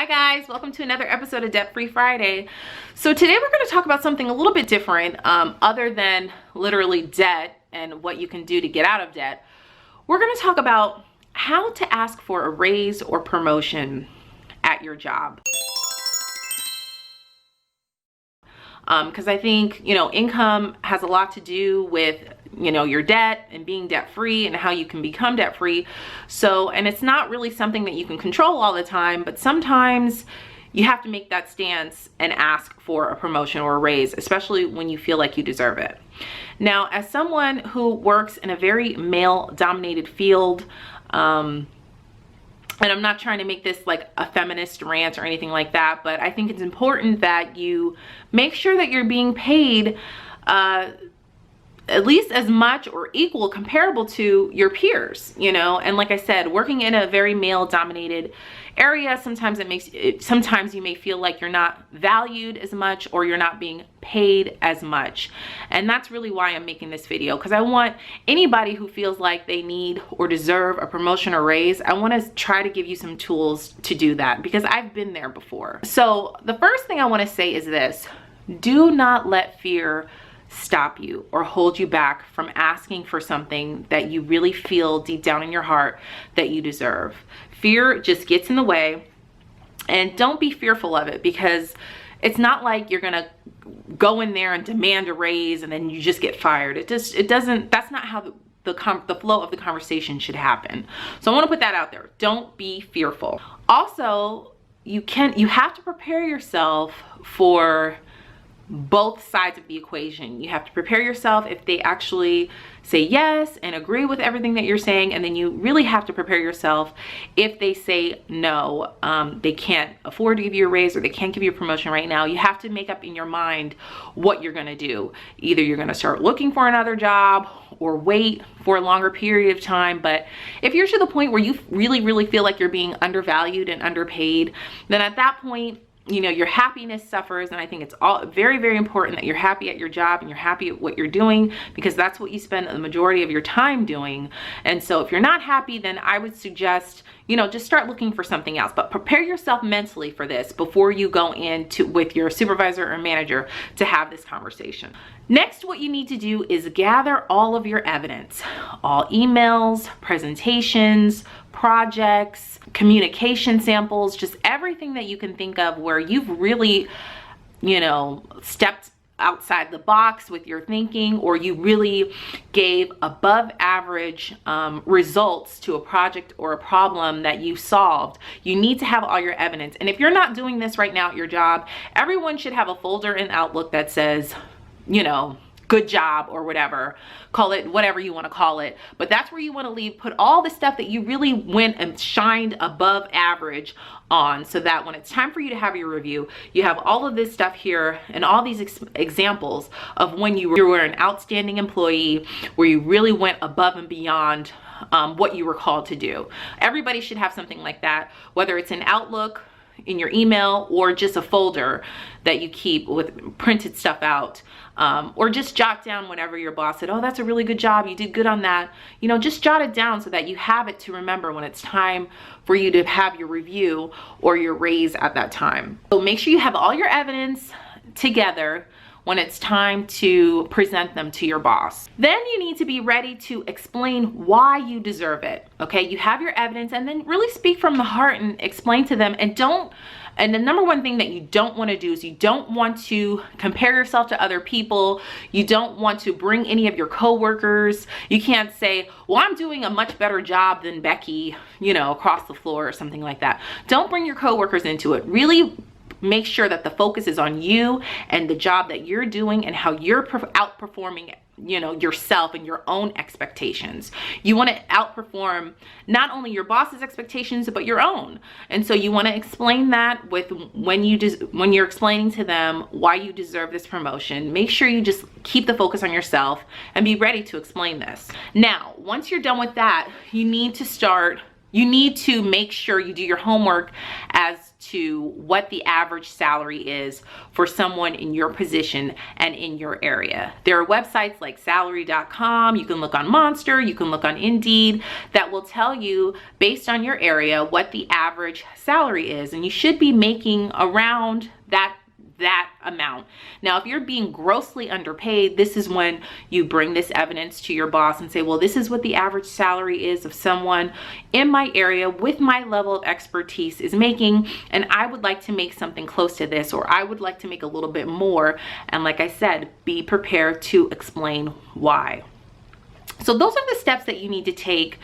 guys, welcome to another episode of Debt Free Friday. So today we're going to talk about something a little bit different, other than literally debt and what you can do to get out of debt. We're going to talk about how to ask for a raise or promotion at your job. Because I think, income has a lot to do with, your debt and being debt free and how you can become debt free. So, and it's not really something that you can control all the time, but sometimes you have to make that stance and ask for a promotion or a raise, especially when you feel like you deserve it. Now, as someone who works in a very male dominated field, and I'm not trying to make this like a feminist rant or anything like that, but I think it's important that you make sure that you're being paid at least as much or equal, comparable to your peers, and like I said, working in a very male dominated area, sometimes sometimes you may feel like you're not valued as much or you're not being paid as much. And that's really why I'm making this video, because I want anybody who feels like they need or deserve a promotion or raise, I want to try to give you some tools to do that, because I've been there before. So the first thing I want to say is this: do not let fear stop you or hold you back from asking for something that you really feel deep down in your heart that you deserve. Fear just gets in the way, and don't be fearful of it, because it's not like you're gonna go in there and demand a raise and then you just get fired. It doesn't, that's not how the flow of the conversation should happen. So I want to put that out there. Don't be fearful. Also, you have to prepare yourself for both sides of the equation. You have to prepare yourself if they actually say yes and agree with everything that you're saying, and then you really have to prepare yourself if they say no, they can't afford to give you a raise or they can't give you a promotion right now. You have to make up in your mind what you're going to do. Either you're going to start looking for another job or wait for a longer period of time. But if you're to the point where you really feel like you're being undervalued and underpaid, then at that point, your happiness suffers. And I think it's all very important that you're happy at your job and you're happy at what you're doing, because that's what you spend the majority of your time doing. And so if you're not happy, then I would suggest, just start looking for something else. But prepare yourself mentally for this before you go with your supervisor or manager to have this conversation. Next, what you need to do is gather all of your evidence, all emails, presentations, projects, communication samples, just everything that you can think of where you've really, stepped outside the box with your thinking, or you really gave above average results to a project or a problem that you solved. You need to have all your evidence. And if you're not doing this right now at your job, everyone should have a folder in Outlook that says, good job, or whatever, call it whatever you want to call it. But that's where you want to put all the stuff that you really went and shined above average on, so that when it's time for you to have your review, you have all of this stuff here and all these examples of when you were an outstanding employee, where you really went above and beyond what you were called to do. Everybody should have something like that, whether it's in Outlook, in your email, or just a folder that you keep with printed stuff out, or just jot down whenever your boss said, oh, that's a really good job, you did good on that. Just jot it down so that you have it to remember when it's time for you to have your review or your raise at that time. So make sure you have all your evidence together when it's time to present them to your boss. Then you need to be ready to explain why you deserve it. Okay, you have your evidence, and then really speak from the heart and explain to them. And the number one thing that you don't want to do is you don't want to compare yourself to other people. You don't want to bring any of your coworkers. You can't say, well, I'm doing a much better job than Becky, across the floor or something like that. Don't bring your coworkers into it. Really make sure that the focus is on you and the job that you're doing and how you're outperforming yourself and your own expectations. You want to outperform not only your boss's expectations, but your own. And so you want to explain that when you're explaining to them why you deserve this promotion. Make sure you just keep the focus on yourself and be ready to explain this. Now, once you're done with that, you need to start You need to make sure you do your homework as to what the average salary is for someone in your position and in your area. There are websites like salary.com, you can look on Monster, you can look on Indeed, that will tell you based on your area what the average salary is, and you should be making around that amount. Now, if you're being grossly underpaid, this is when you bring this evidence to your boss and say, well, this is what the average salary is of someone in my area with my level of expertise is making, and I would like to make something close to this, or I would like to make a little bit more. And like I said, be prepared to explain why. So those are the steps that you need to take,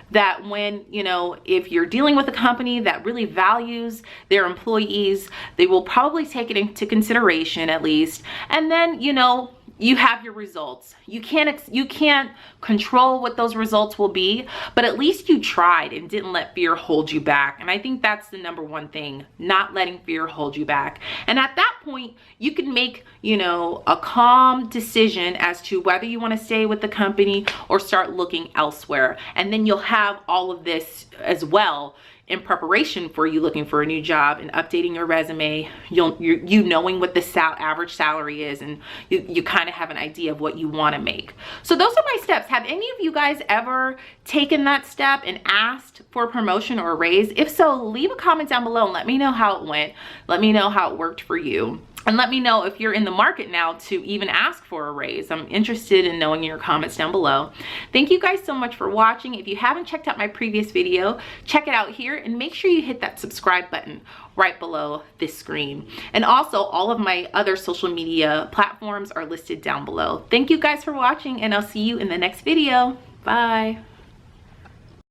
that when, you know, if you're dealing with a company that really values their employees, they will probably take it into consideration at least. And then, you know, you have your results. You can't control what those results will be, but at least you tried and didn't let fear hold you back. And I think that's the number one thing, not letting fear hold you back. And at that point, you can make, you know, a calm decision as to whether you want to stay with the company or start looking elsewhere. And then you'll have all of this as well in preparation for you looking for a new job and updating your resume, you knowing what the average salary is, and you kind of have an idea of what you want to make. So those are my steps. Have any of you guys ever taken that step and asked for a promotion or a raise? If so, leave a comment down below and let me know how it went. Let me know how it worked for you. And let me know if you're in the market now to even ask for a raise. I'm interested in knowing in your comments down below. Thank you guys so much for watching. If you haven't checked out my previous video, check it out here, and make sure you hit that subscribe button right below this screen. And also, all of my other social media platforms are listed down below. Thank you guys for watching, and I'll see you in the next video. Bye.